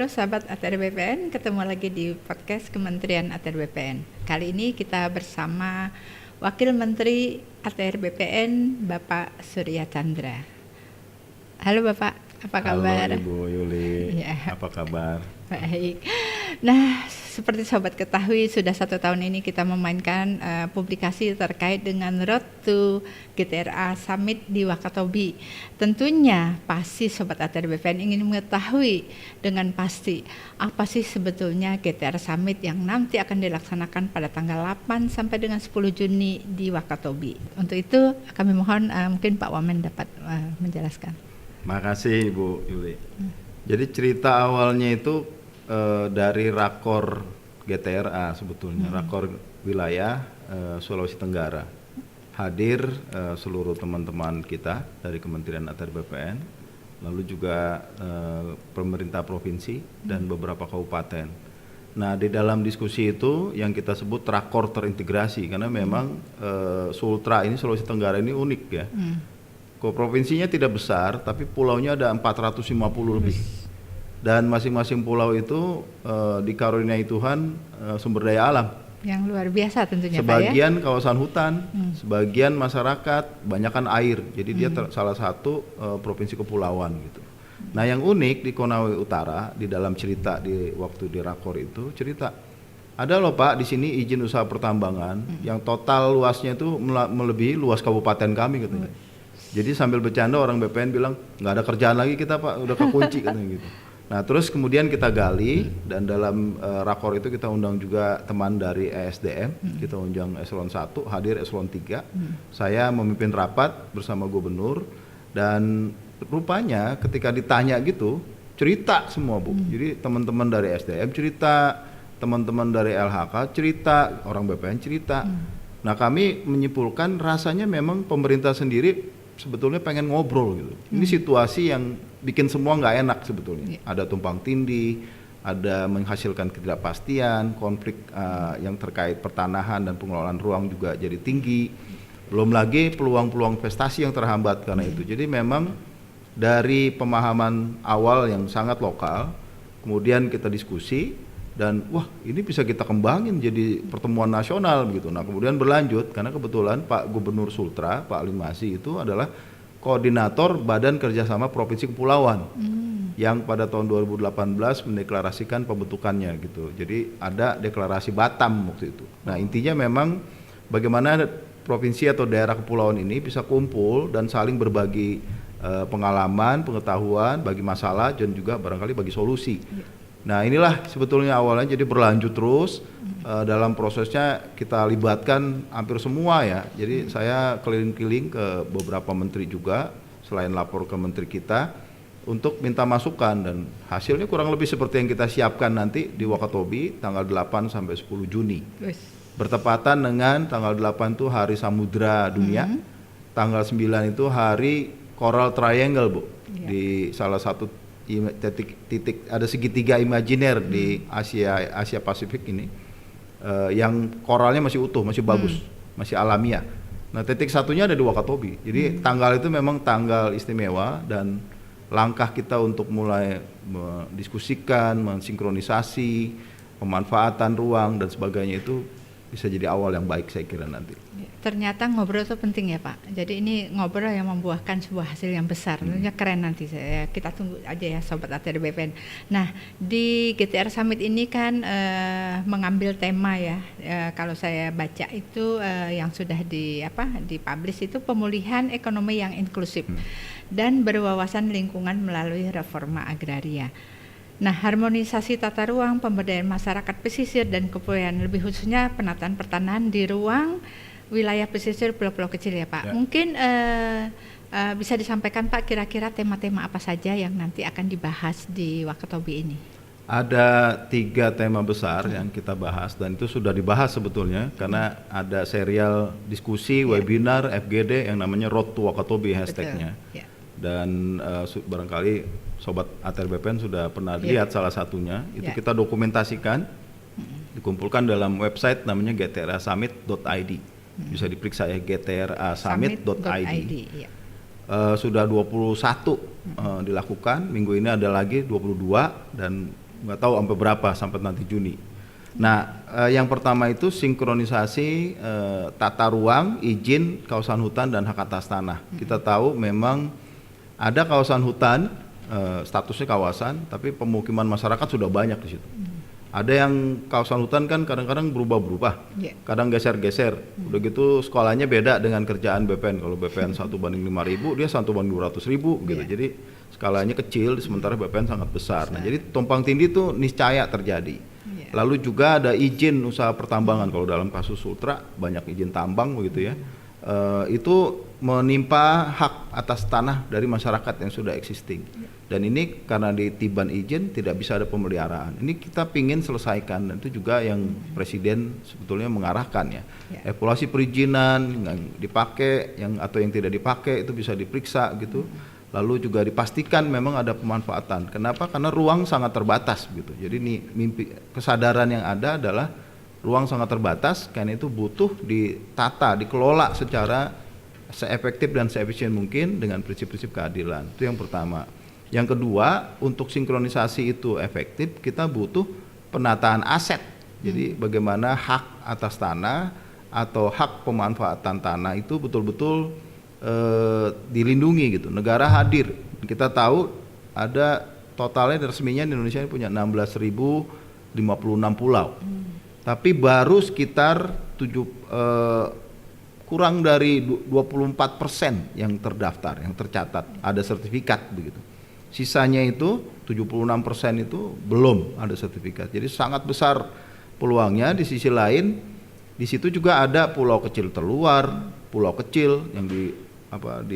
sahabat ATR BPN, ketemu lagi di podcast Kementerian ATR BPN. Kali ini kita bersama Wakil Menteri ATR BPN, Bapak Surya Chandra. Halo Bapak, apa kabar? Halo Ibu Yuli, Ya. apa kabar? Baik. Nah, seperti sobat ketahui, sudah 1 tahun ini kita memainkan publikasi terkait dengan Road to GTRA Summit di Wakatobi. Tentunya pasti sobat ATR BPN ingin mengetahui dengan pasti apa sih sebetulnya GTRA Summit yang nanti akan dilaksanakan pada tanggal 8 sampai dengan 10 Juni di Wakatobi. Untuk itu kami mohon mungkin Pak Wamen dapat menjelaskan. Makasih Ibu Yuli. Jadi cerita awalnya itu dari Rakor GTRA sebetulnya, Rakor Wilayah Sulawesi Tenggara. Hadir seluruh teman-teman kita dari Kementerian ATR BPN, lalu juga pemerintah provinsi dan beberapa kabupaten. Nah, di dalam diskusi itu yang kita sebut Rakor terintegrasi, karena memang Sultra ini, Sulawesi Tenggara ini unik ya. Provinsinya tidak besar, tapi pulaunya ada 450 lebih. Dan masing-masing pulau itu dikaruniai Tuhan sumber daya alam. Yang luar biasa tentunya sebagian Pak ya? Kawasan hutan, sebagian masyarakat, banyakkan air. Jadi dia salah satu provinsi kepulauan gitu. Nah, yang unik di Konawe Utara di dalam cerita di waktu di Rakor itu cerita ada loh Pak di sini izin usaha pertambangan yang total luasnya itu melebihi luas kabupaten kami katanya. Jadi sambil bercanda orang BPN bilang nggak ada kerjaan lagi kita Pak, udah kekunci katanya gitu. Nah, terus kemudian kita gali dan dalam Rakor itu kita undang juga teman dari ESDM, kita undang eselon 1, hadir eselon 3. Saya memimpin rapat bersama gubernur dan rupanya ketika ditanya gitu, cerita semua Bu. Jadi teman-teman dari SDM cerita, teman-teman dari LHK cerita, orang BPN cerita. Nah, kami menyimpulkan rasanya memang pemerintah sendiri sebetulnya pengen ngobrol gitu. Ini situasi yang bikin semua nggak enak sebetulnya. Ada tumpang tindih, ada menghasilkan ketidakpastian, konflik yang terkait pertanahan dan pengelolaan ruang juga jadi tinggi. Belum lagi peluang-peluang investasi yang terhambat karena itu. Jadi memang dari pemahaman awal yang sangat lokal, kemudian kita diskusi dan wah ini bisa kita kembangin jadi pertemuan nasional begitu. Nah, kemudian berlanjut karena kebetulan Pak Gubernur Sultra, Pak Limasi itu adalah koordinator Badan Kerjasama Provinsi Kepulauan yang pada tahun 2018 mendeklarasikan pembentukannya gitu. Jadi ada deklarasi Batam waktu itu. Nah, intinya memang bagaimana provinsi atau daerah kepulauan ini bisa kumpul dan saling berbagi pengalaman, pengetahuan, bagi masalah dan juga barangkali bagi solusi. Nah, inilah sebetulnya awalnya, jadi berlanjut terus dalam prosesnya kita libatkan hampir semua ya. Jadi saya keliling-keliling ke beberapa menteri juga selain lapor ke menteri kita untuk minta masukan dan hasilnya kurang lebih seperti yang kita siapkan nanti di Wakatobi tanggal 8 sampai 10 Juni. Bertepatan dengan tanggal 8 itu Hari Samudra Dunia, tanggal 9 itu Hari Coral Triangle Bu, di salah satu titik ada segitiga imajiner di Asia Pasifik ini yang koralnya masih utuh, masih bagus, masih alamiah. Nah, titik satunya ada di Wakatobi. Jadi tanggal itu memang tanggal istimewa dan langkah kita untuk mulai mendiskusikan, mensinkronisasi, pemanfaatan ruang dan sebagainya itu bisa jadi awal yang baik saya kira nanti. Ternyata ngobrol itu penting ya Pak. Jadi ini ngobrol yang membuahkan sebuah hasil yang besar. Tentunya keren nanti kita tunggu aja ya Sobat ATR BPN. Nah, di GTR Summit ini kan mengambil tema ya. Kalau saya baca itu yang sudah dipublish itu pemulihan ekonomi yang inklusif dan berwawasan lingkungan melalui reforma agraria. Nah, harmonisasi tata ruang, pemberdayaan masyarakat pesisir dan kepulauan, lebih khususnya penataan pertanahan di ruang wilayah pesisir pulau-pulau kecil ya Pak. Ya. Mungkin bisa disampaikan Pak kira-kira tema-tema apa saja yang nanti akan dibahas di Wakatobi ini? Ada 3 tema besar yang kita bahas dan itu sudah dibahas sebetulnya karena ada serial diskusi, webinar, FGD yang namanya Road to Wakatobi hashtagnya. Dan barangkali Sobat ATR BPN sudah pernah lihat salah satunya, itu kita dokumentasikan, dikumpulkan dalam website namanya gtrasummit.id. Bisa diperiksa ya, gtrasummit.id. Sudah 21 dilakukan, minggu ini ada lagi 22 dan nggak tahu sampai berapa sampai nanti Juni. Nah, yang pertama itu sinkronisasi tata ruang, izin, kawasan hutan dan hak atas tanah. Kita tahu memang ada kawasan hutan, statusnya kawasan, tapi pemukiman masyarakat sudah banyak di situ. Ada yang kawasan hutan kan kadang-kadang berubah-berubah, kadang geser-geser. Udah gitu skalanya beda dengan kerjaan BPN. Kalau BPN 1:5.000, dia 1:200.000 gitu. Jadi skalanya kecil, sementara BPN sangat besar. Nah, jadi tumpang tindih itu niscaya terjadi. Lalu juga ada izin usaha pertambangan. Kalau dalam kasus Sultra banyak izin tambang begitu ya. Itu menimpa hak atas tanah dari masyarakat yang sudah existing. Dan ini karena ditiban izin tidak bisa ada pemeliharaan. Ini kita pingin selesaikan, dan itu juga yang Presiden sebetulnya mengarahkan ya. Evaluasi perizinan yang dipakai, atau yang tidak dipakai itu bisa diperiksa gitu. Lalu juga dipastikan memang ada pemanfaatan. Kenapa? Karena ruang sangat terbatas gitu. Jadi kesadaran yang ada adalah ruang sangat terbatas, karena itu butuh ditata, dikelola secara seefektif dan seefisien mungkin dengan prinsip-prinsip keadilan. Itu yang pertama. Yang kedua, untuk sinkronisasi itu efektif, kita butuh penataan aset. Jadi bagaimana hak atas tanah atau hak pemanfaatan tanah itu betul-betul dilindungi gitu. Negara hadir. Kita tahu ada totalnya resminya di Indonesia ini punya 16.056 pulau. Tapi baru sekitar kurang dari 24% yang terdaftar, yang tercatat, ada sertifikat begitu. Sisanya itu 76% itu belum ada sertifikat. Jadi sangat besar peluangnya. Di sisi lain, di situ juga ada pulau kecil terluar, pulau kecil yang di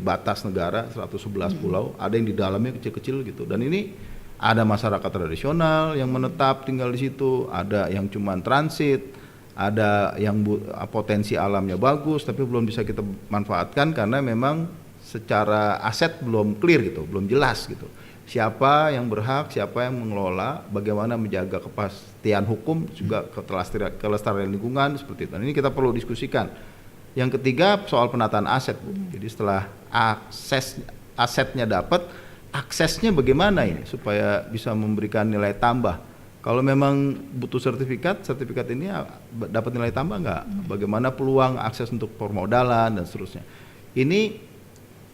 batas negara 111 pulau, ada yang di dalamnya kecil-kecil gitu. Dan ini ada masyarakat tradisional yang menetap tinggal di situ, ada yang cuman transit, ada yang potensi alamnya bagus tapi belum bisa kita manfaatkan karena memang secara aset belum clear gitu, belum jelas gitu. Siapa yang berhak, siapa yang mengelola, bagaimana menjaga kepastian hukum, juga kelestarian lingkungan seperti itu. Dan ini kita perlu diskusikan. Yang ketiga soal penataan aset, Bu. Jadi setelah asetnya dapat, aksesnya bagaimana ini supaya bisa memberikan nilai tambah. Kalau memang butuh sertifikat ini dapat nilai tambah nggak? Bagaimana peluang akses untuk permodalan dan seterusnya. Ini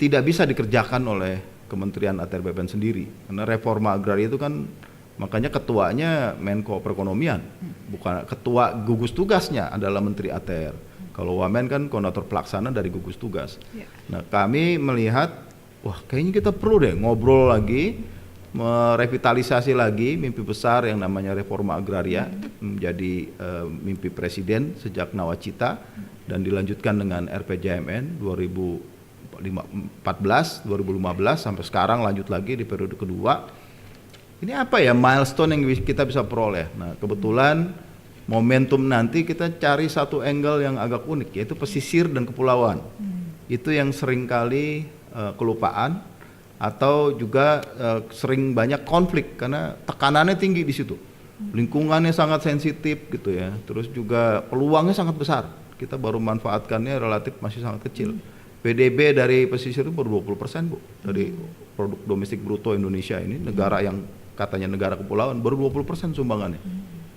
tidak bisa dikerjakan oleh Kementerian ATR BPN sendiri, karena reforma agraria itu kan makanya ketuanya Menko Perekonomian, bukan ketua gugus tugasnya adalah Menteri ATR. Kalau Wamen kan koordinator pelaksana dari gugus tugas. Nah, kami melihat, wah kayaknya kita perlu deh ngobrol lagi, merevitalisasi lagi mimpi besar yang namanya reforma agraria menjadi mimpi Presiden sejak Nawacita dan dilanjutkan dengan RPJMN 2014, 2015 sampai sekarang lanjut lagi di periode kedua. Ini apa ya milestone yang kita bisa peroleh. Nah, kebetulan momentum nanti kita cari satu angle yang agak unik, yaitu pesisir dan kepulauan. Itu yang seringkali kelupaan atau juga sering banyak konflik karena tekanannya tinggi di situ. Lingkungannya sangat sensitif gitu ya. Terus juga peluangnya sangat besar. Kita baru manfaatkannya relatif masih sangat kecil. PDB dari pesisir itu baru 20%, Bu, dari produk domestik bruto Indonesia ini, negara yang katanya negara kepulauan, baru 20% sumbangannya.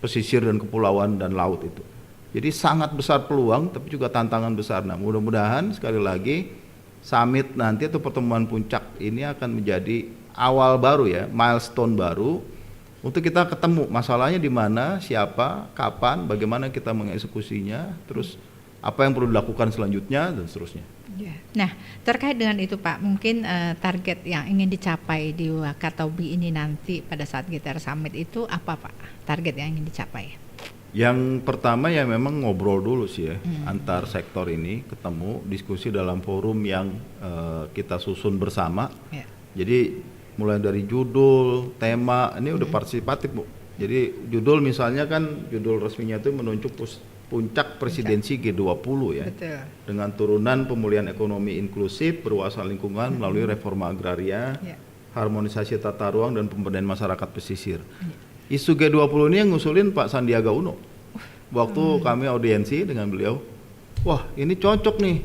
Pesisir dan kepulauan dan laut itu. Jadi sangat besar peluang, tapi juga tantangan besar. Nah, mudah-mudahan sekali lagi summit nanti atau pertemuan puncak ini akan menjadi awal baru ya, milestone baru untuk kita ketemu masalahnya di mana, siapa, kapan, bagaimana kita mengeksekusinya, terus apa yang perlu dilakukan selanjutnya dan seterusnya. Nah, terkait dengan itu Pak, mungkin target yang ingin dicapai di Wakatobi ini nanti pada saat GTR Summit itu apa Pak? Target yang ingin dicapai? Yang pertama ya memang ngobrol dulu sih ya, antar sektor ini ketemu, diskusi dalam forum yang kita susun bersama. Jadi mulai dari judul, tema, ini udah partisipatif, Bu. Jadi judul misalnya kan judul resminya itu menunjuk puncak presidensi G20 ya. Betul. Dengan turunan pemulihan ekonomi inklusif, perluasan lingkungan melalui reforma agraria, harmonisasi tata ruang dan pemberdayaan masyarakat pesisir. Isu G20 ini yang ngusulin Pak Sandiaga Uno. Waktu kami audiensi dengan beliau, wah ini cocok nih,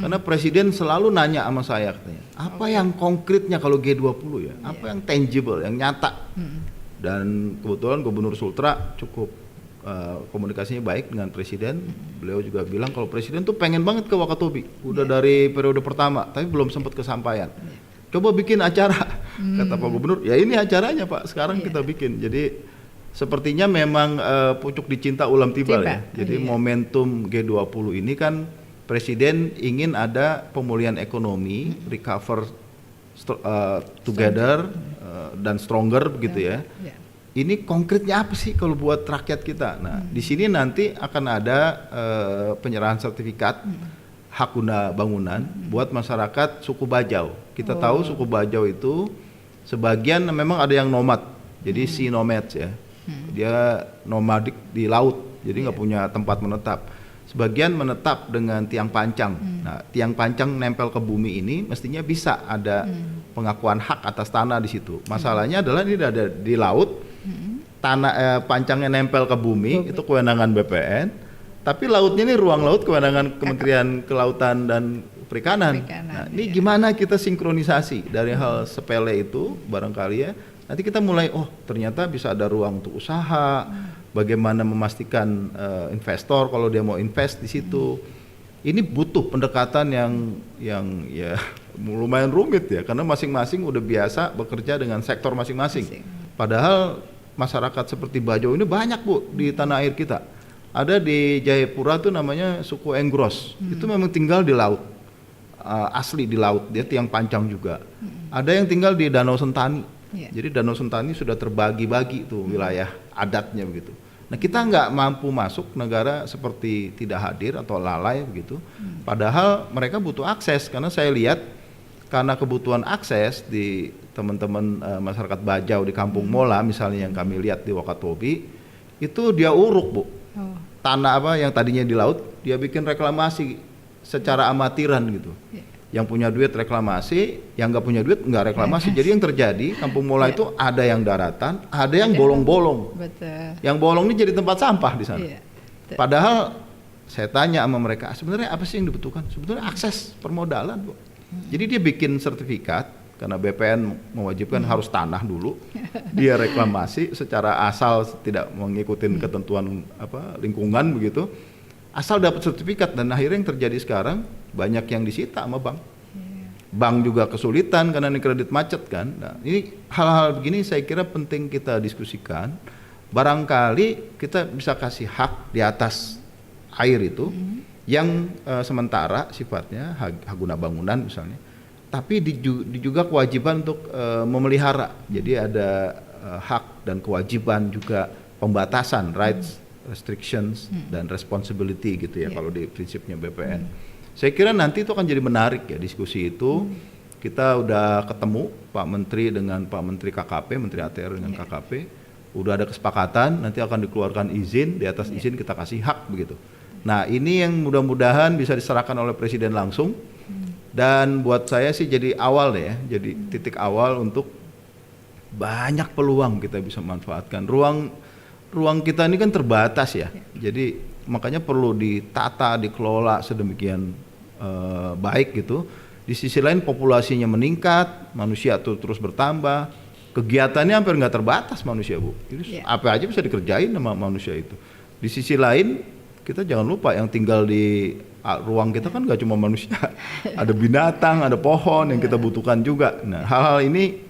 karena Presiden selalu nanya sama saya katanya, apa yang konkretnya kalau G20 ya, apa yang tangible, yang nyata. Dan kebetulan Gubernur Sultra cukup komunikasinya baik dengan Presiden. Beliau juga bilang kalau Presiden tuh pengen banget ke Wakatobi, udah dari periode pertama, tapi belum sempat kesampaian. Coba bikin acara, kata Pak Gubernur. Ya ini acaranya Pak, sekarang kita bikin. Jadi sepertinya memang pucuk dicinta ulam tiba ya. Jadi momentum G20 ini kan Presiden ingin ada pemulihan ekonomi, recover together dan stronger begitu ya. Ini konkretnya apa sih kalau buat rakyat kita? Nah, di sini nanti akan ada penyerahan sertifikat hak guna bangunan buat masyarakat suku Bajau. Kita tahu suku Bajau itu sebagian memang ada yang nomad, jadi sea nomads ya. Dia nomadik di laut, jadi nggak punya tempat menetap. Sebagian menetap dengan tiang pancang. Nah, tiang pancang nempel ke bumi ini mestinya bisa ada pengakuan hak atas tanah di situ. Masalahnya adalah ini ada di laut, tanah pancangnya nempel ke bumi, itu kewenangan BPN. Tapi lautnya ini ruang laut kewenangan Kementerian Kelautan dan Perikanan. Nah, ini gimana kita sinkronisasi dari hal sepele itu barangkali ya. Nanti kita mulai, oh ternyata bisa ada ruang untuk usaha, bagaimana memastikan investor kalau dia mau invest di situ. Ini butuh pendekatan yang ya lumayan rumit ya, karena masing-masing udah biasa bekerja dengan sektor masing-masing. Padahal masyarakat seperti Bajau ini banyak Bu di tanah air kita. Ada di Jayapura tuh namanya suku Enggros, itu memang tinggal di laut, asli di laut, dia tiang pancang juga. Ada yang tinggal di Danau Sentani, jadi Danau Sentani sudah terbagi-bagi tuh wilayah adatnya begitu. Nah kita nggak mampu masuk, negara seperti tidak hadir atau lalai begitu. Padahal mereka butuh akses, karena saya lihat karena kebutuhan akses di teman-teman masyarakat Bajau di Kampung Mola misalnya yang kami lihat di Wakatobi, itu dia uruk Bu. Tanah apa yang tadinya di laut dia bikin reklamasi secara amatiran gitu. Yang punya duit reklamasi, yang nggak punya duit nggak reklamasi. Jadi yang terjadi Kampung Mola itu ada yang daratan, ada yang bolong-bolong. Yang bolong ini jadi tempat sampah di sana. Padahal saya tanya sama mereka, sebenarnya apa sih yang dibutuhkan? Sebetulnya akses permodalan Bu. Jadi dia bikin sertifikat, karena BPN mewajibkan harus tanah dulu, dia reklamasi secara asal tidak mengikuti ketentuan lingkungan begitu, asal dapat sertifikat. Dan akhirnya yang terjadi sekarang banyak yang disita sama bank. Bank juga kesulitan karena ini kredit macet kan. Nah, ini hal-hal begini saya kira penting kita diskusikan. Barangkali kita bisa kasih hak di atas air itu yang sementara sifatnya hak guna bangunan misalnya. Tapi juga kewajiban untuk memelihara. Jadi ada hak dan kewajiban juga pembatasan, rights, restrictions, dan responsibility gitu ya kalau di prinsipnya BPN. Saya kira nanti itu akan jadi menarik ya diskusi itu. Kita udah ketemu Pak Menteri dengan Pak Menteri KKP, Menteri ATR dengan KKP. Udah ada kesepakatan, nanti akan dikeluarkan izin, di atas izin kita kasih hak begitu. Nah ini yang mudah-mudahan bisa diserahkan oleh Presiden langsung. Dan buat saya sih jadi awal ya, jadi titik awal untuk banyak peluang kita bisa manfaatkan. Ruang kita ini kan terbatas ya, jadi makanya perlu ditata, dikelola sedemikian baik gitu. Di sisi lain populasinya meningkat, manusia tuh terus bertambah, kegiatannya hampir nggak terbatas manusia Bu. Jadi apa aja bisa dikerjain sama manusia itu. Di sisi lain kita jangan lupa yang tinggal di ruang kita kan nggak cuma manusia, ada binatang, ada pohon yang kita butuhkan juga. Nah hal-hal ini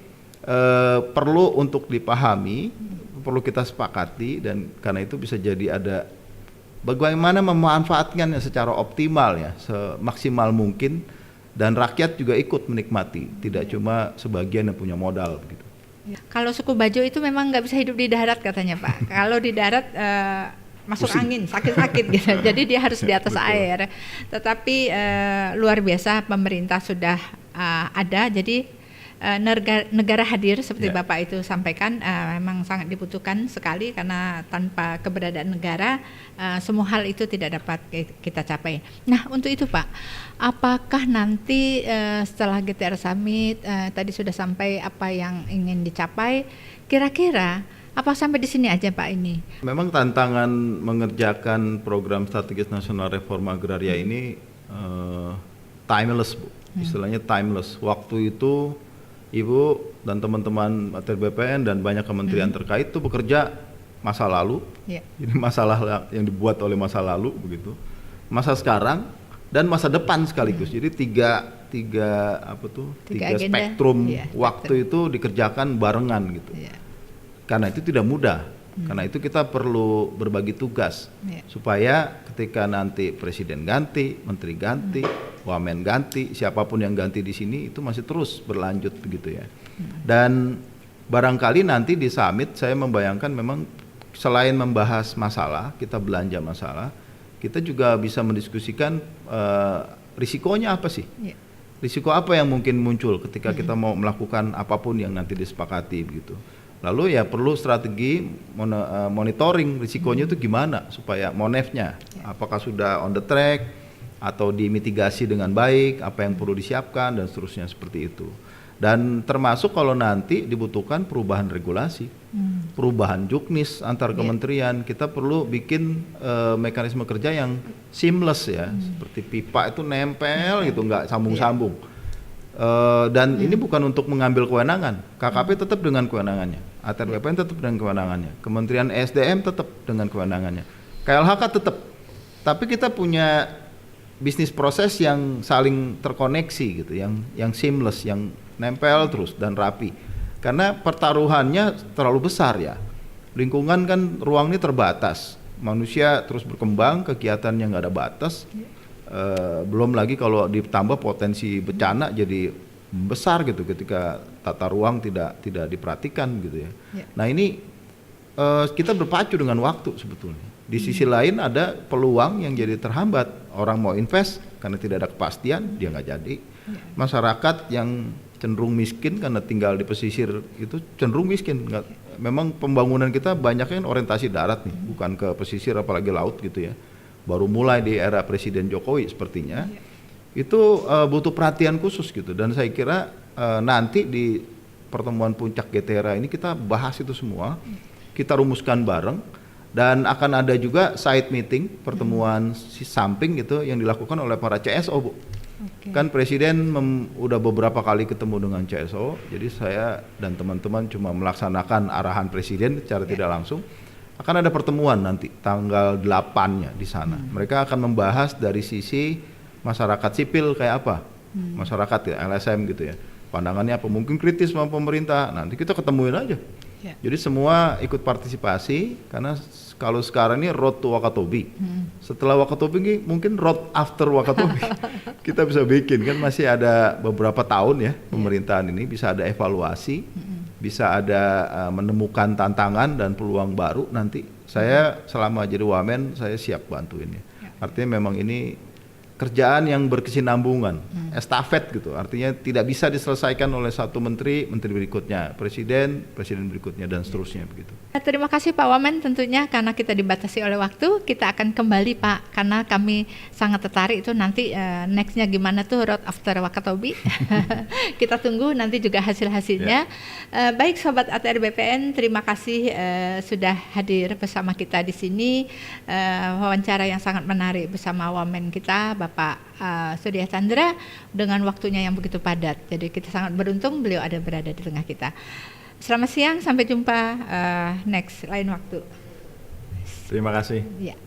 perlu untuk dipahami, perlu kita sepakati, dan karena itu bisa jadi ada bagaimana memanfaatkannya secara optimal ya, semaksimal mungkin, dan rakyat juga ikut menikmati, tidak cuma sebagian yang punya modal begitu. Kalau suku Bajau itu memang nggak bisa hidup di darat katanya Pak. Kalau di darat masuk angin, sakit-sakit gitu. Jadi dia harus di atas air. Tetapi luar biasa pemerintah sudah ada. Jadi negara hadir seperti Bapak itu sampaikan memang sangat dibutuhkan sekali, karena tanpa keberadaan negara semua hal itu tidak dapat kita capai. Nah untuk itu Pak, apakah nanti setelah GTR Summit tadi sudah sampai apa yang ingin dicapai, kira-kira apa sampai di sini aja Pak ini? Memang tantangan mengerjakan program strategis nasional reforma agraria ini timeless Bu. Istilahnya timeless. Waktu itu Ibu dan teman-teman ATR BPN dan banyak kementerian terkait itu bekerja masa lalu. Ya. Jadi masalah yang dibuat oleh masa lalu begitu, masa sekarang dan masa depan sekaligus. Jadi tiga Agenda. spektrum Ya, waktu itu dikerjakan barengan gitu. Ya. Karena itu tidak mudah. Karena itu kita perlu berbagi tugas supaya ketika nanti presiden ganti, menteri ganti, wamen ganti, siapapun yang ganti di sini itu masih terus berlanjut begitu ya. Dan barangkali nanti di summit saya membayangkan memang selain membahas masalah, kita belanja masalah, kita juga bisa mendiskusikan risikonya apa sih? Risiko apa yang mungkin muncul ketika kita mau melakukan apapun yang nanti disepakati begitu. Lalu ya perlu strategi monitoring risikonya itu gimana supaya monefnya apakah sudah on the track atau dimitigasi dengan baik, apa yang perlu disiapkan dan seterusnya seperti itu. Dan termasuk kalau nanti dibutuhkan perubahan regulasi, perubahan juknis antar kementerian, kita perlu bikin mekanisme kerja yang seamless ya, seperti pipa itu nempel gitu, nggak sambung-sambung. Dan ini bukan untuk mengambil kewenangan, KKP tetap dengan kewenangannya, ATR BPN tetap dengan kewenangannya, Kementerian SDM tetap dengan kewenangannya, KLHK tetap. Tapi kita punya bisnis proses yang saling terkoneksi gitu, yang seamless, yang nempel terus dan rapi. Karena pertaruhannya terlalu besar ya. Lingkungan kan ruang ini terbatas, manusia terus berkembang, kegiatannya nggak ada batas. Belum lagi kalau ditambah potensi bencana jadi besar gitu ketika tata ruang tidak diperhatikan gitu ya. Nah ini kita berpacu dengan waktu sebetulnya. Di sisi lain ada peluang yang jadi terhambat. Orang mau invest karena tidak ada kepastian dia nggak jadi. Masyarakat yang cenderung miskin karena tinggal di pesisir itu cenderung miskin. Memang pembangunan kita banyaknya orientasi darat nih, bukan ke pesisir apalagi laut gitu ya. Baru mulai di era Presiden Jokowi sepertinya, itu butuh perhatian khusus gitu. Dan saya kira nanti di pertemuan puncak GTERA ini kita bahas itu semua, kita rumuskan bareng, dan akan ada juga side meeting, pertemuan samping gitu yang dilakukan oleh para CSO, Bu. Kan Presiden udah beberapa kali ketemu dengan CSO, jadi saya dan teman-teman cuma melaksanakan arahan Presiden secara tidak langsung. Akan ada pertemuan nanti tanggal 8-nya di sana. Mereka akan membahas dari sisi masyarakat sipil kayak apa, masyarakat ya, LSM gitu ya. Pandangannya apa, mungkin kritis sama pemerintah. Nanti kita ketemuin aja. Jadi semua ikut partisipasi karena kalau sekarang ini road to Wakatobi. Setelah Wakatobi ini mungkin road after Wakatobi. Kita bisa bikin kan, masih ada beberapa tahun ya pemerintahan ini, bisa ada evaluasi. Bisa ada menemukan tantangan dan peluang baru nanti. Saya selama jadi wamen saya siap bantuinnya. Artinya memang ini kerjaan yang berkesinambungan, estafet gitu. Artinya tidak bisa diselesaikan oleh satu menteri berikutnya, presiden berikutnya dan seterusnya begitu. Terima kasih Pak Wamen, tentunya karena kita dibatasi oleh waktu, kita akan kembali Pak, karena kami sangat tertarik itu nanti nextnya gimana tuh road after Wakatobi. Kita tunggu nanti juga hasil-hasilnya. Baik Sobat ATR BPN, terima kasih sudah hadir bersama kita di sini. Wawancara yang sangat menarik bersama Wamen kita, Bapak Surya Chandra, dengan waktunya yang begitu padat. Jadi kita sangat beruntung beliau berada di tengah kita. Selamat siang, sampai jumpa next lain waktu. Terima kasih. Ya.